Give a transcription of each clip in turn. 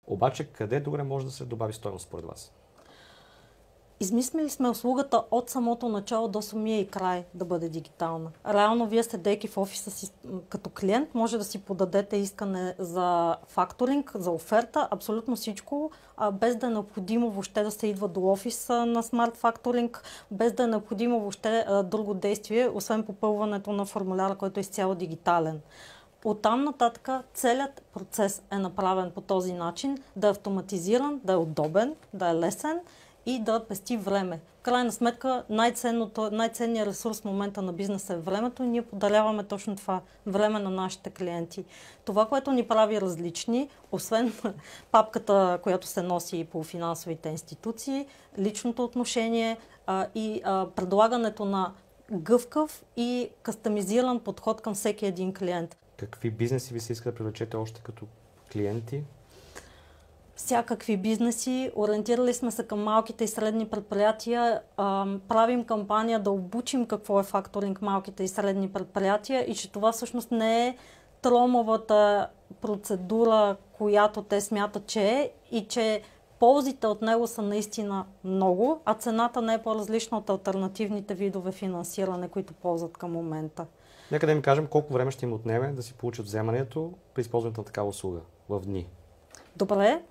Обаче къде добре може да се добави стойност според вас? Измислили сме услугата от самото начало до самия и край да бъде дигитална. Реално вие седейки в офиса си като клиент, може да си подадете искане за факторинг, за оферта, абсолютно всичко, без да е необходимо въобще да се идва до офиса на Smart Factoring, без да е необходимо въобще друго действие, освен попълването на формуляра, който е изцяло дигитален. Оттам нататък целият процес е направен по този начин, да е автоматизиран, да е удобен, да е лесен и да пести време. В крайна сметка най-ценният ресурс в момента на бизнеса е времето и ние подаряваме точно това време на нашите клиенти. Това, което ни прави различни, освен папката, която се носи по финансовите институции, личното отношение и предлагането на гъвкав и кастомизиран подход към всеки един клиент. Какви бизнеси ви се иска да привлечете още като клиенти? Всякакви бизнеси. Ориентирали сме се към малките и средни предприятия. Правим кампания да обучим какво е факторинг малките и средни предприятия и че това всъщност не е тромавата процедура, която те смятат, че е и че ползите от него са наистина много, а цената не е по-различна от алтернативните видове финансиране, които ползват към момента. Нека да им кажем колко време ще им отнеме да си получат вземането при използването на такава услуга в дни. Добре,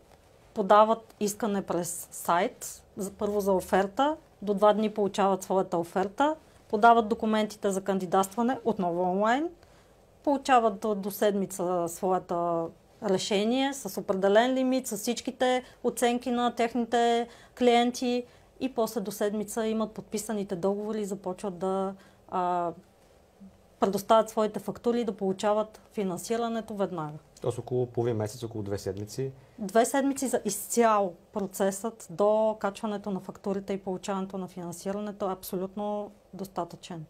подават искане през сайт, първо за оферта, до 2 дни получават своята оферта, подават документите за кандидатстване, отново онлайн, получават до седмица своята решение с определен лимит, с всичките оценки на техните клиенти и после до седмица имат подписаните договори и започват да предоставят своите фактури и да получават финансирането веднага. Тоест около половин месец, около 2 седмици. 2 седмици за изцяло процесът до качването на фактурите и получаването на финансирането е абсолютно достатъчен.